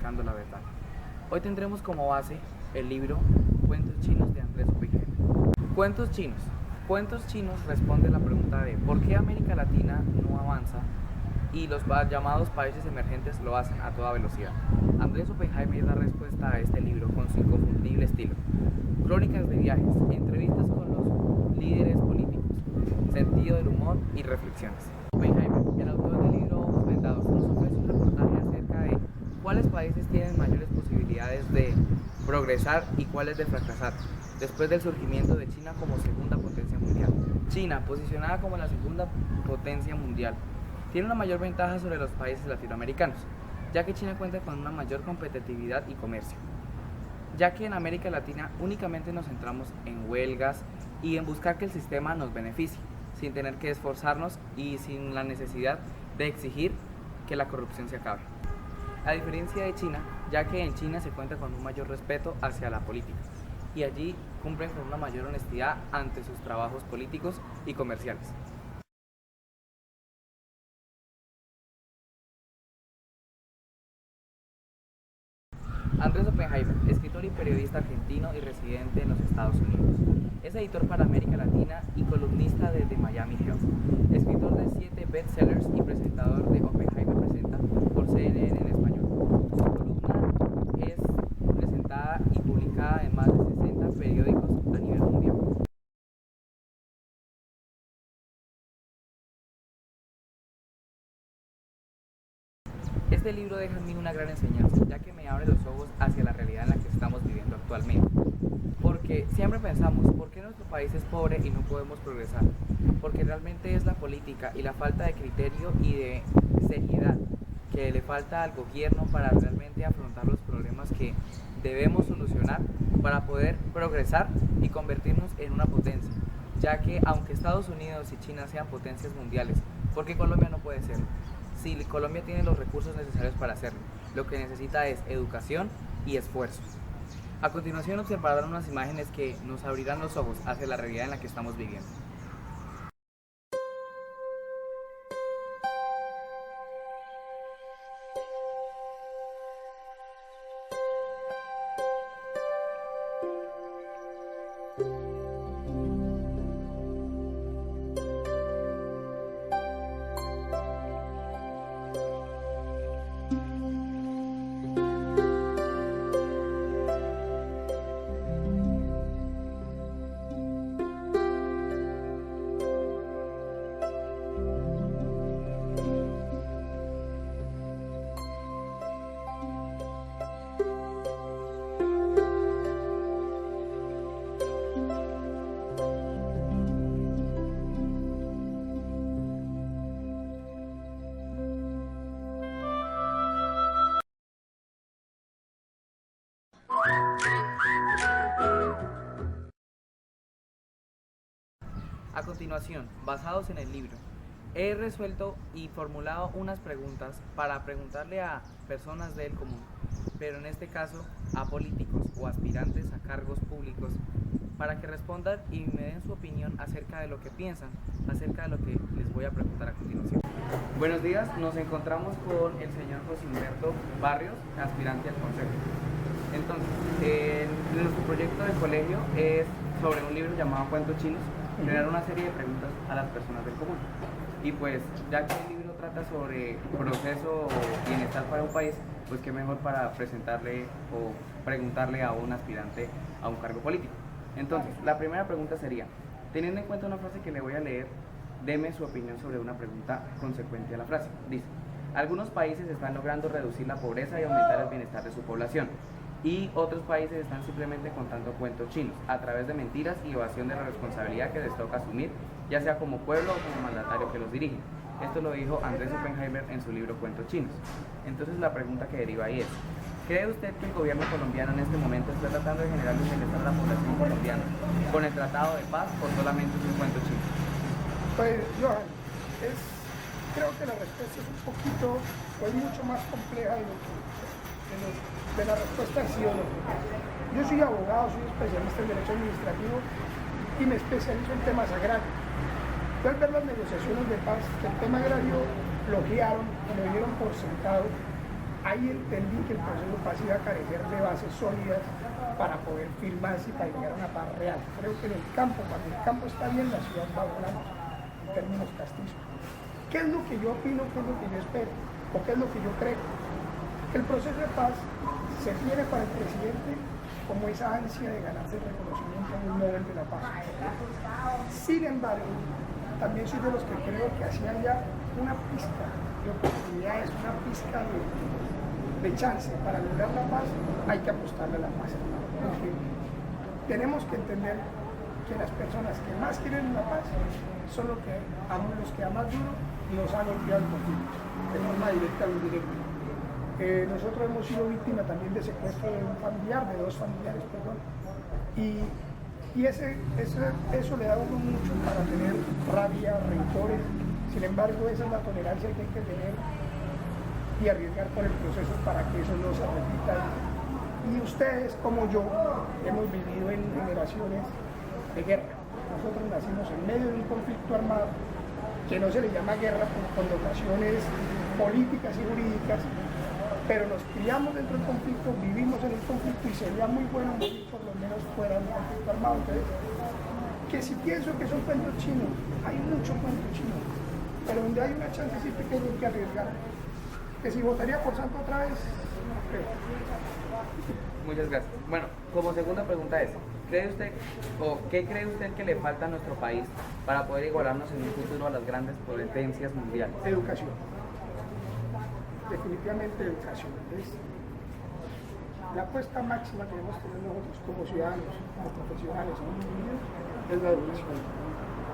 buscando la verdad. Hoy tendremos como base el libro Cuentos chinos de Andrés Oppenheimer. Cuentos chinos. Cuentos chinos responde la pregunta de ¿por qué América Latina no avanza y los llamados países emergentes lo hacen a toda velocidad? Andrés Oppenheimer da respuesta a este libro con su inconfundible estilo. Crónicas de viajes, entrevistas con los líderes políticos, sentido del humor y reflexiones. Oppenheimer, el autor del libro Ojos Vendados, nos ofrece un reportaje acerca de cuáles países tienen mayores posibilidades de progresar y cuáles de fracasar, después del surgimiento de China como segunda potencia mundial. China, posicionada como la segunda potencia mundial, tiene una mayor ventaja sobre los países latinoamericanos, ya que China cuenta con una mayor competitividad y comercio, ya que en América Latina únicamente nos centramos en huelgas y en buscar que el sistema nos beneficie, sin tener que esforzarnos y sin la necesidad de exigir que la corrupción se acabe. A diferencia de China, ya que en China se cuenta con un mayor respeto hacia la política y allí cumplen con una mayor honestidad ante sus trabajos políticos y comerciales. Andrés Oppenheimer, escritor y periodista argentino y residente en los Estados Unidos. Es editor para América Latina y columnista de The Miami Herald, escritor de 7 bestsellers y presentador de Oppenheimer Presenta por CNN en español. Su columna es presentada y publicada en más de 60 periódicos a nivel mundial. Este libro deja en mí una gran enseñanza, ya que me abre los ojos hacia la realidad en la que estamos viviendo actualmente. Porque siempre pensamos, ¿por qué nuestro país es pobre y no podemos progresar? Porque realmente es la política y la falta de criterio y de seriedad que le falta al gobierno para realmente afrontar los problemas que debemos solucionar para poder progresar y convertirnos en una potencia. Ya que aunque Estados Unidos y China sean potencias mundiales, ¿por qué Colombia no puede serlo? Si Colombia tiene los recursos necesarios para hacerlo, lo que necesita es educación y esfuerzo. A continuación observarán unas imágenes que nos abrirán los ojos hacia la realidad en la que estamos viviendo. A continuación, basados en el libro, he resuelto y formulado unas preguntas para preguntarle a personas del común, pero en este caso a políticos o aspirantes a cargos públicos, para que respondan y me den su opinión acerca de lo que piensan, acerca de lo que les voy a preguntar a continuación. Buenos días, nos encontramos con el señor José Humberto Barrios, aspirante al consejo. Entonces, nuestro proyecto de colegio es sobre un libro llamado Cuentos Chinos, generar una serie de preguntas a las personas del común. Y pues, ya que el libro trata sobre proceso o bienestar para un país, pues qué mejor para presentarle o preguntarle a un aspirante a un cargo político. Entonces, la primera pregunta sería, teniendo en cuenta una frase que le voy a leer, deme su opinión sobre una pregunta consecuente a la frase. Dice, algunos países están logrando reducir la pobreza y aumentar el bienestar de su población, y otros países están simplemente contando cuentos chinos a través de mentiras y evasión de la responsabilidad que les toca asumir, ya sea como pueblo o como mandatario que los dirige. Esto lo dijo Andrés Oppenheimer en su libro Cuentos Chinos. Entonces la pregunta que deriva ahí es, ¿cree usted que el gobierno colombiano en este momento está tratando de generar un bienestar a la población colombiana con el Tratado de Paz o solamente es un cuento chino? Pues, Johan, creo que la respuesta es un poquito, o es mucho más compleja de la respuesta sí o no. Yo soy abogado, soy especialista en derecho administrativo y me especializo en temas agrarios. Al ver las negociaciones de paz, el tema agrario lo guiaron, lo dieron por sentado ahí entendí que el proceso de paz iba a carecer de bases sólidas para poder firmarse y para llegar a una paz real. Creo que en el campo, cuando el campo está bien, la ciudad va volando en términos castizos. ¿Qué es lo que yo opino? ¿Qué es lo que yo espero? ¿O qué es lo que yo creo? Que el proceso de paz se tiene para el presidente como esa ansia de ganarse el reconocimiento en un Nobel de la Paz. Sin embargo, también soy de los que creo que hacían ya una pizca de oportunidades, una pizca de chance para lograr la paz, hay que apostarle a la paz. Porque tenemos que entender que las personas que más quieren la paz son los que a más duro nos han golpeado el conflicto, de forma directa o indirecta. Nosotros hemos sido víctimas también de secuestro de un familiar, de dos familiares, perdón. Y eso le da a uno mucho para tener rabia, rencores. Sin embargo, esa es la tolerancia que hay que tener y arriesgar por el proceso para que eso no se repita. Y ustedes, como yo, hemos vivido en generaciones de guerra. Nosotros nacimos en medio de un conflicto armado que no se le llama guerra por connotaciones políticas y jurídicas, pero nos criamos dentro del conflicto, vivimos en el conflicto y sería muy bueno morir por lo menos fuera de un conflicto armado. Entonces, que si pienso que son cuentos chinos, hay mucho cuento chino, pero donde hay una chance así pequeña hay que arriesgar. Que si votaría por Santo otra vez, no creo. Muchas gracias. Bueno, como segunda pregunta es, ¿qué cree usted que le falta a nuestro país para poder igualarnos en un futuro a las grandes potencias mundiales? Educación. Definitivamente educación. Es la apuesta máxima que debemos tener nosotros como ciudadanos, como profesionales, como niños, es la educación.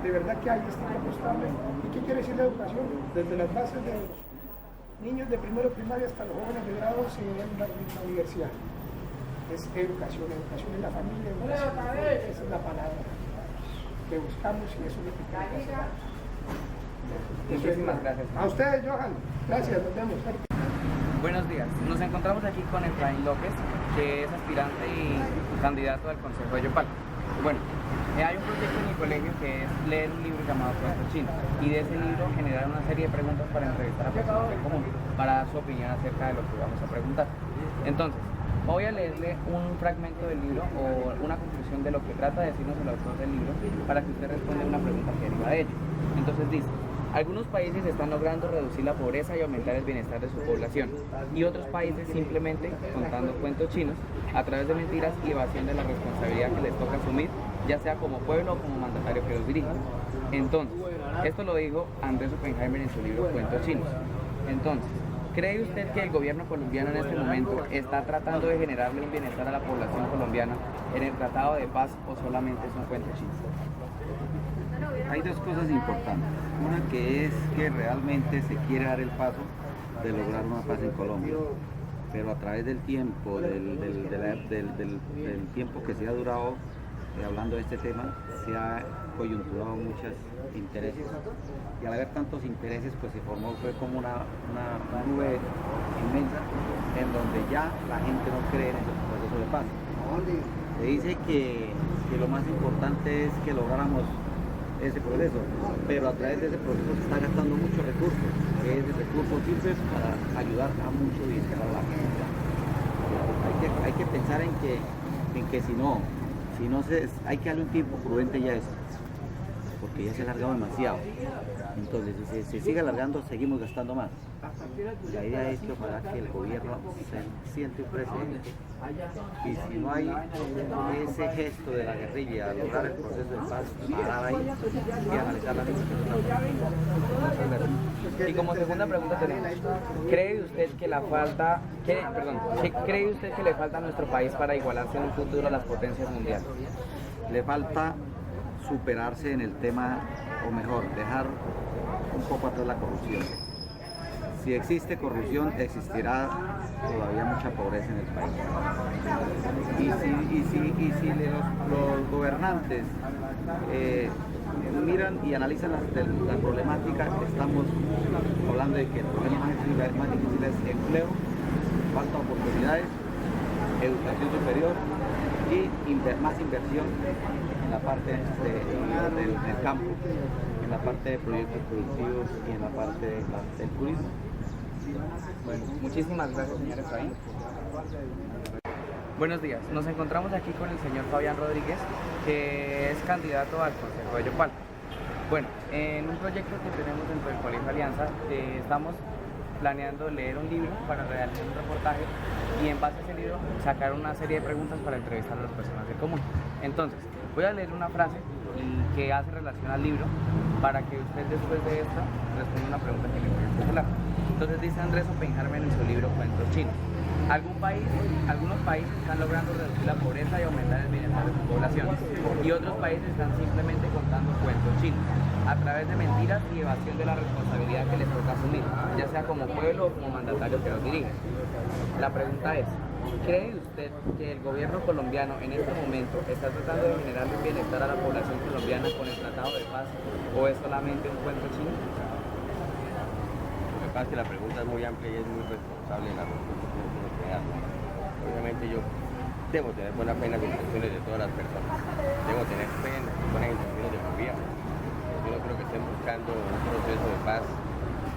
De verdad que hay que apostarle. ¿Y qué quiere decir la educación? Desde las bases de los niños de primero primaria hasta los jóvenes de grado se en la universidad. Es educación en la familia, esa es la palabra que buscamos y eso es lo que queremos hacer. Muchísimas gracias. A ustedes, Johan. Gracias, nos vemos. Buenos días. Nos encontramos aquí con Efraín López, que es aspirante y candidato al Consejo de Yopal. Bueno, hay un proyecto en mi colegio que es leer un libro llamado Cuentos Chinos, y de ese libro generar una serie de preguntas para entrevistar a personas del común para dar su opinión acerca de lo que vamos a preguntar. Entonces, voy a leerle un fragmento del libro o una conclusión de lo que trata de decirnos el autor del libro para que usted responda una pregunta que deriva de ello. Entonces dice: algunos países están logrando reducir la pobreza y aumentar el bienestar de su población, y otros países simplemente contando cuentos chinos a través de mentiras y evasión de la responsabilidad que les toca asumir, ya sea como pueblo o como mandatario que los dirige. Entonces, esto lo dijo Andrés Oppenheimer en su libro Cuentos Chinos. Entonces, ¿cree usted que el gobierno colombiano en este momento está tratando de generarle un bienestar a la población colombiana en el Tratado de Paz o solamente es un cuento chino? Hay dos cosas importantes. Una que es que realmente se quiere dar el paso de lograr una paz en Colombia, pero a través del tiempo, del tiempo que se ha durado hablando de este tema, se ha coyunturado muchos intereses. Y al haber tantos intereses, pues se formó, fue como una nube inmensa en donde ya la gente no cree en el proceso de paz. Se dice que lo más importante es que lográramos ese proceso, pero a través de ese proceso se está gastando muchos recursos, que ese recurso sirve para ayudar a mucho bienestar a la gente. Hay que pensar en que si no hay que darle un tiempo prudente ya a eso, porque ya se ha alargado demasiado. Entonces, si se sigue alargando, seguimos gastando más. La idea es que ojalá que el gobierno se siente un precedente. Y si no hay ese gesto de la guerrilla a lograr el proceso de paz, parar ahí y analizar la situación. Y como segunda pregunta tenemos, ¿cree usted que le falta a nuestro país para igualarse en un futuro a las potencias mundiales? Le falta superarse en el tema, o mejor, dejar un poco atrás la corrupción. Si existe corrupción, existirá todavía mucha pobreza en el país. Y si los gobernantes miran y analizan la problemática, estamos hablando de que el problema más difícil es empleo, falta de oportunidades, educación superior y más inversión en la parte del campo, en la parte de proyectos productivos y en la parte del turismo. Bueno, muchísimas gracias, señor Efraín. Buenos días, nos encontramos aquí con el señor Fabián Rodríguez, que es candidato al Consejo de Yopal. Bueno, en un proyecto que tenemos dentro del Colegio Alianza, estamos planeando leer un libro para realizar un reportaje y en base a ese libro sacar una serie de preguntas para entrevistar a las personas del común. Entonces, voy a leer una frase que hace relación al libro para que usted después de esta responda una pregunta que le voy a formular. Entonces dice Andrés Oppenheimer en su libro Cuentos Chinos: algunos países están logrando reducir la pobreza y aumentar el bienestar de su población, y otros países están simplemente contando cuentos chinos, a través de mentiras y evasión de la responsabilidad que les toca asumir, ya sea como pueblo o como mandatario que los dirige. La pregunta es: ¿cree usted que el gobierno colombiano en este momento está tratando de generar un bienestar a la población colombiana con el Tratado de Paz, o es solamente un cuento chino? Lo que pasa es que la pregunta es muy amplia y es muy responsable de la respuesta que uno tiene que dar. Obviamente yo debo tener buena fe en las intenciones de todas las personas, debo tener fe en las buenas intenciones del gobierno. Yo no creo que estén buscando un proceso de paz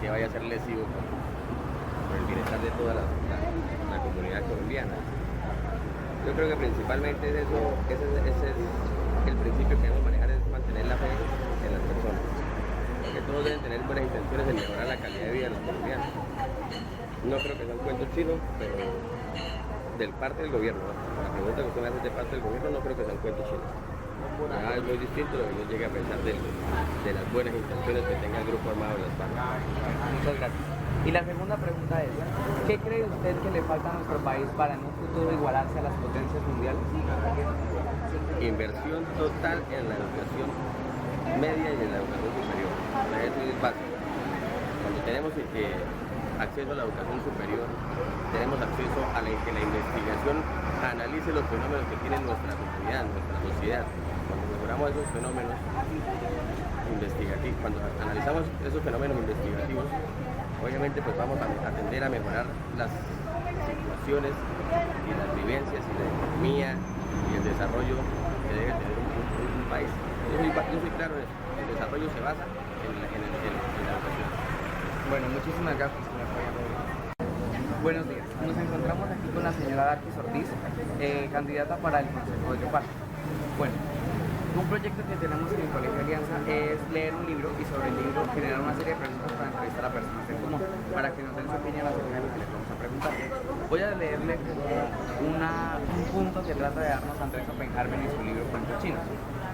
que vaya a ser lesivo por el bienestar de toda la comunidad colombiana. Yo creo que principalmente es eso, ese es el principio que debemos manejar, es mantener la fe en las personas. Porque todos deben tener buenas intenciones de mejorar la calidad de vida de los colombianos. No creo que sea un cuento chino, pero del parte del gobierno, ¿no? La pregunta que usted me hace de parte del gobierno, no creo que sea un cuento chino. Ya es muy distinto lo que yo llegue a pensar de las buenas intenciones que tenga el grupo armado de las FARC. Muchas gracias. Y la segunda pregunta es: ¿qué cree usted que le falta a nuestro país para en un futuro igualarse a las potencias mundiales? Inversión total en la educación media y en la educación superior. Eso es básico. Cuando tenemos acceso a la educación superior, tenemos acceso a que la investigación analice los fenómenos que tiene nuestra comunidad, nuestra sociedad. Cuando mejoramos esos fenómenos investigativos, cuando analizamos esos fenómenos investigativos, obviamente pues vamos a tender a mejorar las situaciones y las vivencias y la economía y el desarrollo que debe tener un país. Yo soy claro en eso. El desarrollo se basa en la educación. Bueno, muchísimas gracias, señor Fabián Rodríguez. Buenos días, nos encontramos aquí con la señora Darkis Ortiz, candidata para el Consejo de Yopal. Bueno, un proyecto que tenemos en el Colegio Alianza es leer un libro y sobre el libro generar una serie de preguntas para entrevistar a personas del común, para que nos den su opinión acerca de lo que les vamos a preguntar. Voy a leerle un punto que trata de darnos Andrés Oppenheimer en su libro Cuentos Chinos,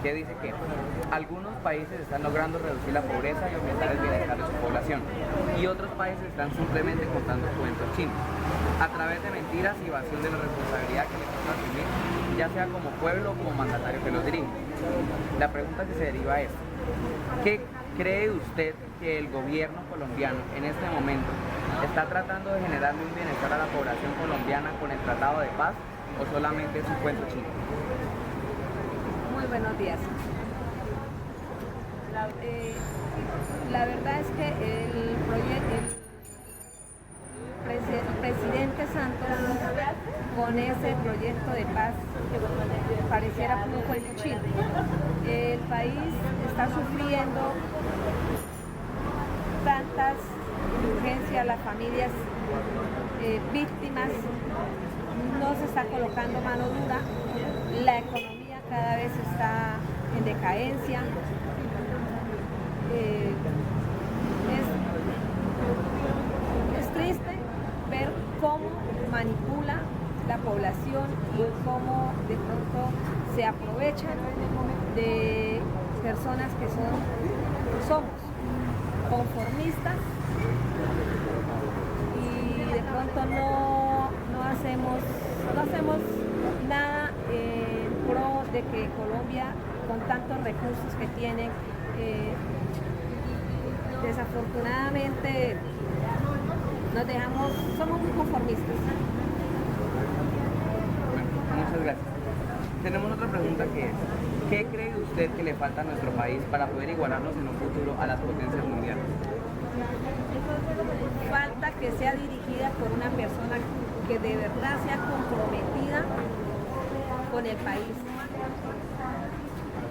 que dice que algunos países están logrando reducir la pobreza y aumentar el bienestar de su población, y otros países están simplemente contando cuentos chinos, a través de mentiras y evasión de la responsabilidad que les toca asumir, ya sea como pueblo o como mandatario que los dirige. La pregunta que se deriva es: ¿qué cree usted que el gobierno colombiano en este momento está tratando de generarle un bienestar a la población colombiana con el Tratado de Paz, o solamente es un cuento chino? Muy buenos días. La verdad es que el presidente Santos, con ese proyecto de paz, pareciera como un cuento chino. El país está sufriendo tantas urgencias, las familias víctimas, no se está colocando mano dura, la economía cada vez está en decadencia. Es triste ver cómo manipula la población y cómo de pronto se aprovechan de personas que somos conformistas y de pronto no hacemos nada en pro de que Colombia, con tantos recursos que tiene, desafortunadamente somos muy conformistas. Bueno, muchas gracias. Tenemos otra pregunta que es: ¿qué cree usted que le falta a nuestro país para poder igualarnos en un futuro a las potencias mundiales? Falta que sea dirigida por una persona que de verdad sea comprometida con el país.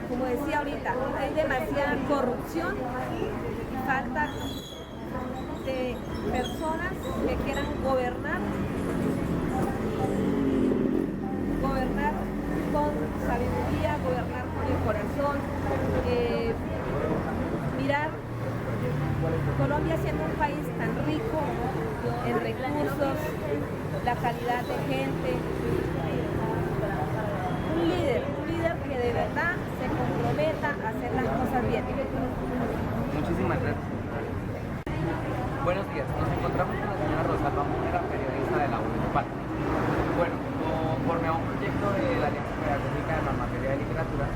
Como decía ahorita, hay demasiada corrupción y de personas que quieran gobernar con sabiduría, gobernar con el corazón, mirar Colombia siendo un país tan rico en recursos, la calidad de gente, un líder que de verdad se comprometa a hacer las cosas bien. Muchísimas gracias. Buenos días, nos encontramos con la señora Rosalba Mujera, periodista de la UNEPAL. Bueno, conforme a un proyecto de la Alianza Pedagógica de la materia de literatura,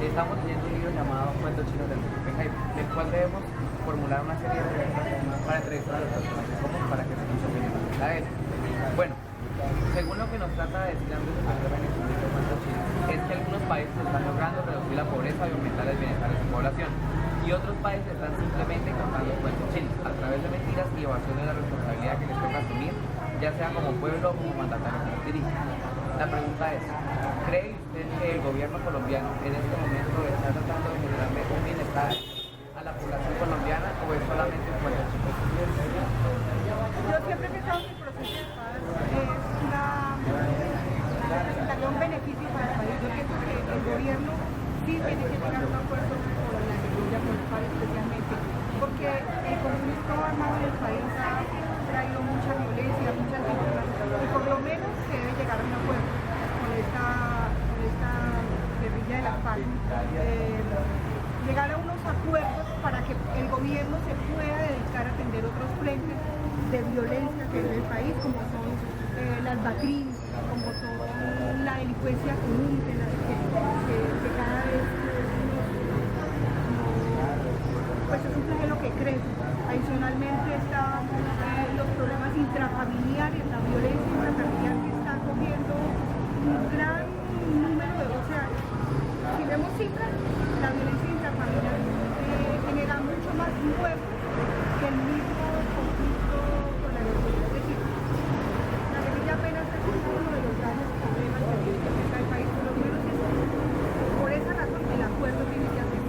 estamos leyendo un libro llamado Cuentos chinos del Oppenheimer, del cual debemos formular una serie de preguntas para entrevistar a los personajes comunes para que se nos opinen acerca de él. Bueno, según lo que nos trata de decir Andrés Felipe en el libro Cuentos chinos, es que algunos países están logrando reducir la pobreza y aumentar el bienestar de su población, y otros países están simplemente contando cuentos chinos a través de mentiras y evasión de la responsabilidad que les toca asumir, ya sea como pueblo o como mandatario que los dirige. La pregunta es, ¿cree usted que el gobierno colombiano en este momento está tratando de generarle un bienestar a la población colombiana o es solamente un cuento chico? Yo siempre he pensado que el proceso de paz representaría un beneficio para el país. Yo pienso que el gobierno sí tiene que llegar a un acuerdo con la guerrilla, con el país especialmente, porque el conflicto armado en el país ha traído mucha violencia, muchas víctimas, y por lo menos se debe llegar a un acuerdo con esta guerrilla de la FARC. Llegar a unos acuerdos para que el gobierno se pueda dedicar a atender otros frentes de violencia que hay en el país, como son las BACRIM, como son la delincuencia común, que cada vez pues es un flagelo que crece. Adicionalmente están los problemas intrafamiliares, la violencia intrafamiliar que está cogiendo un gran número de, o sea, si vemos cifras, la violencia intrafamiliar genera mucho más muertos que el mismo conflicto con la guerrilla. Es decir, la guerrilla apenas es uno de los grandes problemas que tiene el país, por lo menos por esa razón el acuerdo tiene que hacer.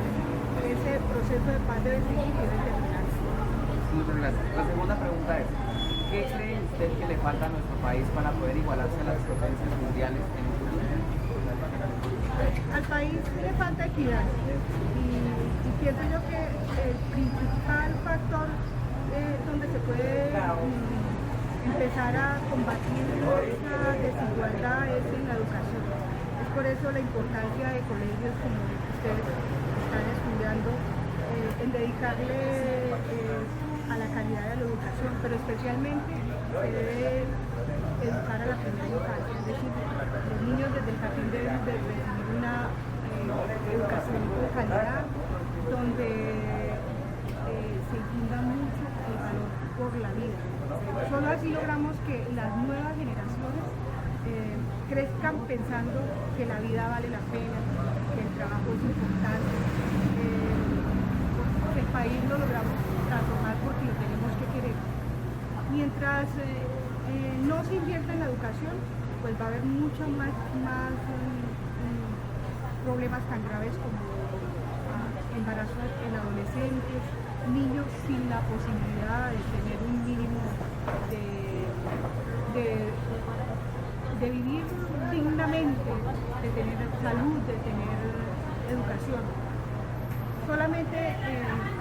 Ese proceso de paz debe seguir y debe terminarse. Muchas gracias. La segunda pregunta es, ¿qué cree usted que le falta a nuestro país para poder igualarse a las potencias mundiales en un futuro? Al país le falta equidad y pienso yo que el principal factor donde se puede empezar a combatir esa desigualdad es en la educación. Es por eso la importancia de colegios como el que ustedes están estudiando, en dedicarle a la calidad de la educación, pero especialmente se debe educar a la primera infancia, es decir, los niños desde el jardín deben de recibir una educación de calidad, donde se infunda mucho el valor por la vida. Solo así logramos que las nuevas generaciones crezcan pensando que la vida vale la pena, que el trabajo es importante, que el país lo logramos transformar porque lo tenemos que querer. Mientras no se invierta en la educación, pues va a haber muchos más problemas tan graves como embarazos en adolescentes, niños sin la posibilidad de tener un mínimo de vivir dignamente, de tener salud, de tener educación. Solamente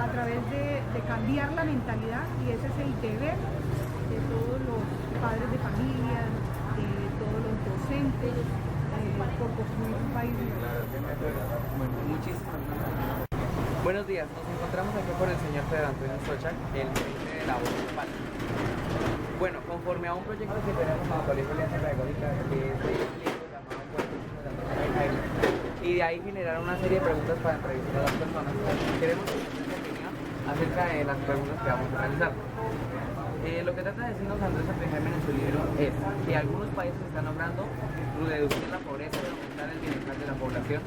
a través de cambiar la mentalidad, y ese es el deber de todos los padres de familia, de todos los docentes, por construir un país mejor. Bueno, muchísimas gracias. Buenos días, nos encontramos aquí con el señor Pedro Antonio Socha, el gerente de la UNEPAL. Bueno, conforme a un proyecto que tenemos en el Colegio de Alianza Pedagógica, que es de un libro llamado Cuentos chinos del Oppenheimer, y de ahí generar una serie de preguntas para entrevistar a las personas, queremos conocer su opinión acerca de las preguntas que vamos a realizar. Lo que trata de decirnos Andrés Oppenheimer en su libro es que algunos países están logrando reducir la pobreza y aumentar el bienestar de la población,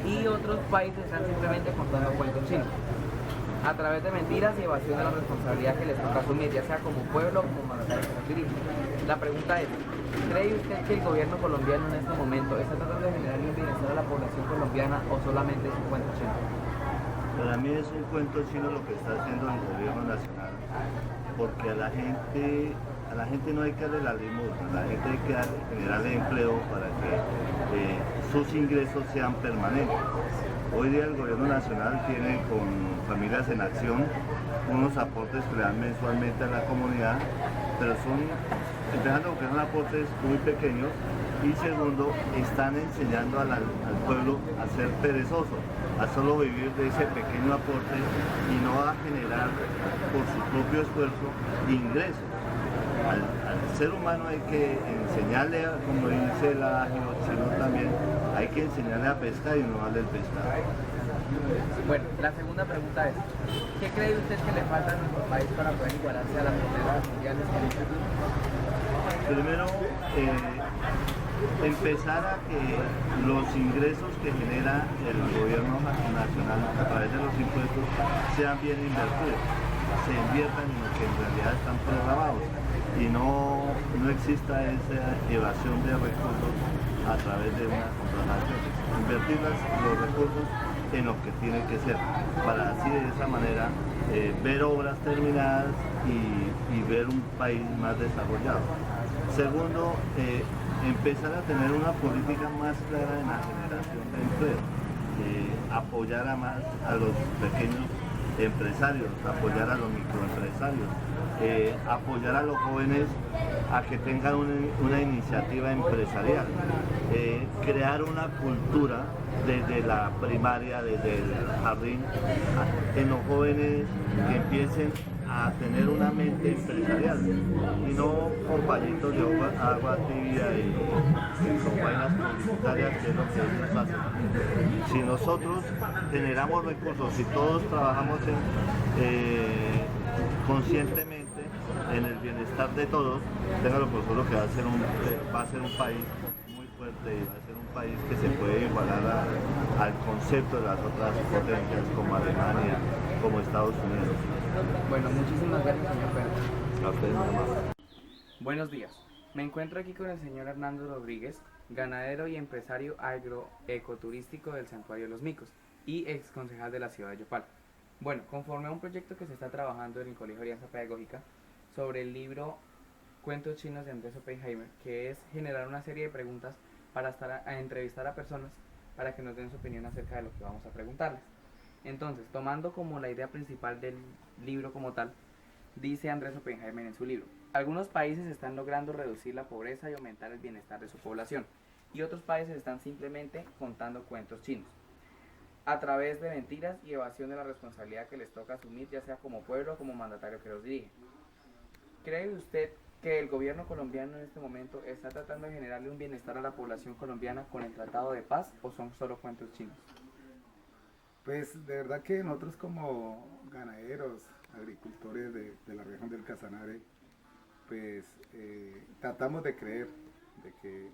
y otros países están simplemente contando cuentos chinos a través de mentiras y evasión de la responsabilidad que les toca asumir, ya sea como pueblo o como mandatario que nos dirige. La pregunta es, ¿cree usted que el gobierno colombiano en este momento está tratando de generar un bienestar a la población colombiana o solamente es un cuento chino? Para mí es un cuento chino lo que está haciendo el gobierno nacional, porque a la gente no hay que darle la limosna, a la gente hay que generarle empleo para que sus ingresos sean permanentes. Hoy día el gobierno nacional tiene con Familias en Acción unos aportes que le dan mensualmente a la comunidad, pero empezando porque son aportes muy pequeños, y segundo, están enseñando al pueblo a ser perezoso, a solo vivir de ese pequeño aporte y no a generar por su propio esfuerzo ingresos. Al ser humano hay que enseñarle, como dice la sino también, hay que enseñarle a pescar y no darle el pescado. Bueno, la segunda pregunta es, ¿qué cree usted que le falta a nuestro país para poder igualarse a las potencias mundiales? Primero, empezar a que los ingresos que genera el gobierno nacional a través de los impuestos sean bien invertidos, se inviertan en lo que en realidad están programados y no exista esa evasión de recursos a través de una contratación. Invertir los recursos en lo que tiene que ser, para así de esa manera ver obras terminadas y ver un país más desarrollado. Segundo, empezar a tener una política más clara en la generación de empleo, apoyar más a los pequeños empresarios, apoyar a los microempresarios, apoyar a los jóvenes a que tengan una iniciativa empresarial, crear una cultura desde la primaria, desde el jardín, en los jóvenes que empiecen a tener una mente empresarial y no con pañitos de agua tibia y con vainas publicitarias, que es lo que ellos hacen. Si nosotros generamos recursos, si todos trabajamos conscientemente en el bienestar de todos, téngalo por seguro que va a ser un país muy fuerte y va a ser un país que se puede igualar al concepto de las otras potencias como Alemania, como Estados Unidos. Bueno, muchísimas gracias, señor Pedro. A ustedes nada más. Buenos días. Me encuentro aquí con el señor Hernando Rodríguez, ganadero y empresario agroecoturístico del Santuario de los Micos y ex concejal de la ciudad de Yopal. Bueno, conforme a un proyecto que se está trabajando en el Colegio de Alianza Pedagógica sobre el libro Cuentos Chinos de Andrés Oppenheimer, que es generar una serie de preguntas para entrevistar a personas para que nos den su opinión acerca de lo que vamos a preguntarles. Entonces, tomando como la idea principal del libro como tal, dice Andrés Oppenheimer en su libro: algunos países están logrando reducir la pobreza y aumentar el bienestar de su población, y otros países están simplemente contando cuentos chinos, a través de mentiras y evasión de la responsabilidad que les toca asumir, ya sea como pueblo o como mandatario que los dirige. ¿Cree usted que el gobierno colombiano en este momento está tratando de generarle un bienestar a la población colombiana con el Tratado de Paz, o son solo cuentos chinos? Pues de verdad que nosotros como ganaderos, agricultores de la región del Casanare, pues tratamos de creer de que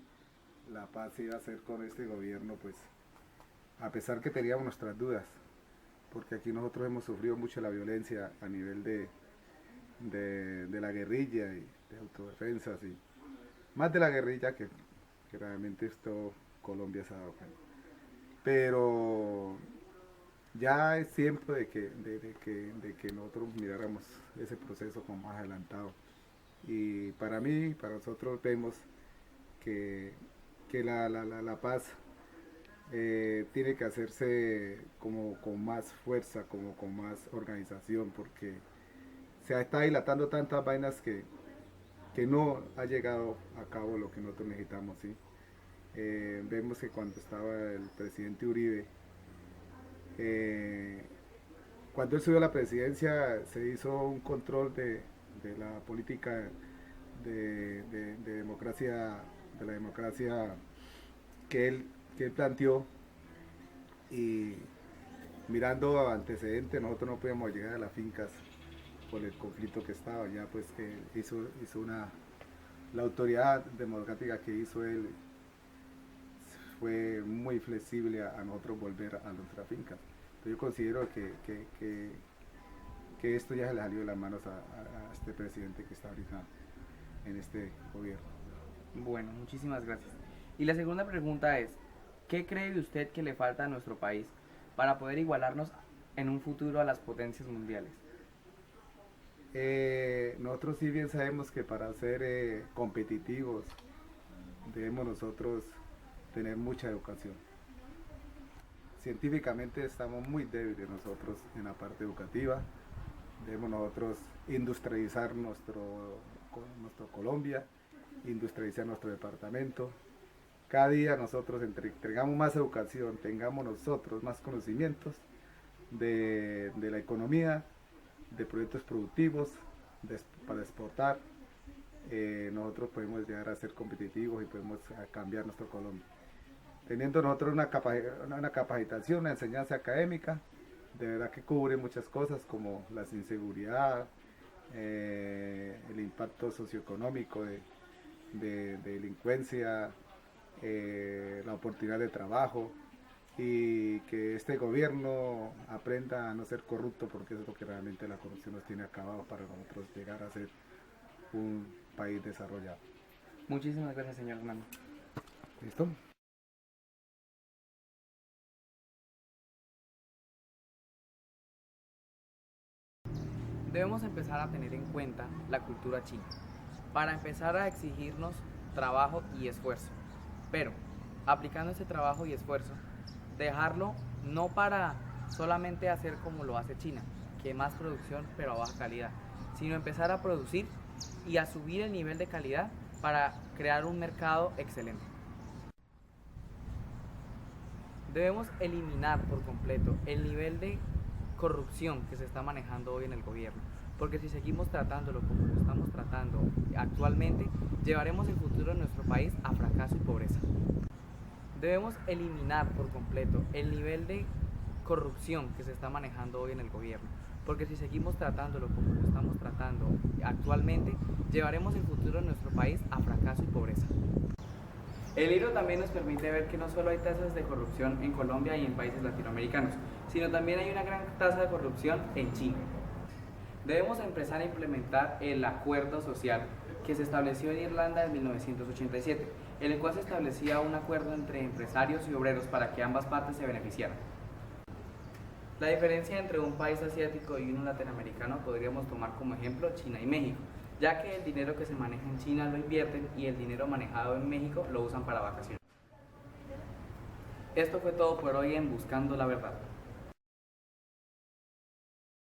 la paz iba a ser con este gobierno, pues a pesar que teníamos nuestras dudas, porque aquí nosotros hemos sufrido mucho la violencia a nivel de la guerrilla y de autodefensas, y más de la guerrilla que realmente esto Colombia se ha dado cuenta. Pero ya es tiempo de que nosotros miráramos ese proceso como más adelantado. Y para mí, para nosotros vemos que la paz tiene que hacerse como con más fuerza, como con más organización, porque se está dilatando tantas vainas que no ha llegado a cabo lo que nosotros necesitamos, ¿sí? Vemos que cuando estaba el presidente Uribe, cuando él subió a la presidencia, se hizo un control de la política de democracia, de la democracia que él planteó, y mirando antecedentes, nosotros no podíamos llegar a las fincas por el conflicto que estaba. Ya pues que hizo la autoridad democrática que hizo él fue muy flexible a nosotros volver a nuestras fincas. Entonces yo considero que esto ya se le salió de las manos a este presidente que está ahorita en este gobierno. Bueno, muchísimas gracias. Y la segunda pregunta es, ¿qué cree usted que le falta a nuestro país para poder igualarnos en un futuro a las potencias mundiales? Nosotros sí bien sabemos que para ser competitivos debemos nosotros tener mucha educación. Científicamente estamos muy débiles nosotros en la parte educativa. Debemos nosotros industrializar nuestro Colombia, industrializar nuestro departamento. Cada día nosotros entregamos más educación, tengamos nosotros más conocimientos de la economía, de proyectos productivos, para exportar, nosotros podemos llegar a ser competitivos y podemos cambiar nuestro Colombia. Teniendo nosotros una capacitación, una enseñanza académica, de verdad que cubre muchas cosas como la inseguridad, el impacto socioeconómico de delincuencia, la oportunidad de trabajo, y que este gobierno aprenda a no ser corrupto, porque eso es lo que realmente la corrupción nos tiene acabados para nosotros llegar a ser un país desarrollado. Muchísimas gracias, señor Hernando. ¿Listo? Debemos empezar a tener en cuenta la cultura china, para empezar a exigirnos trabajo y esfuerzo, pero aplicando ese trabajo y esfuerzo, dejarlo no para solamente hacer como lo hace China, que más producción pero a baja calidad, sino empezar a producir y a subir el nivel de calidad para crear un mercado excelente. Debemos eliminar por completo el nivel de corrupción que se está manejando hoy en el gobierno, porque si seguimos tratándolo como lo estamos tratando actualmente, llevaremos el futuro de nuestro país a fracaso y pobreza. Debemos eliminar por completo el nivel de corrupción que se está manejando hoy en el gobierno, porque si seguimos tratándolo como lo estamos tratando actualmente, llevaremos el futuro de nuestro país a fracaso y pobreza. El libro también nos permite ver que no solo hay tasas de corrupción en Colombia y en países latinoamericanos, sino también hay una gran tasa de corrupción en China. Debemos empezar a implementar el acuerdo social que se estableció en Irlanda en 1987, en el cual se establecía un acuerdo entre empresarios y obreros para que ambas partes se beneficiaran. La diferencia entre un país asiático y uno latinoamericano podríamos tomar como ejemplo China y México, ya que el dinero que se maneja en China lo invierten y el dinero manejado en México lo usan para vacaciones. Esto fue todo por hoy en Buscando la Verdad.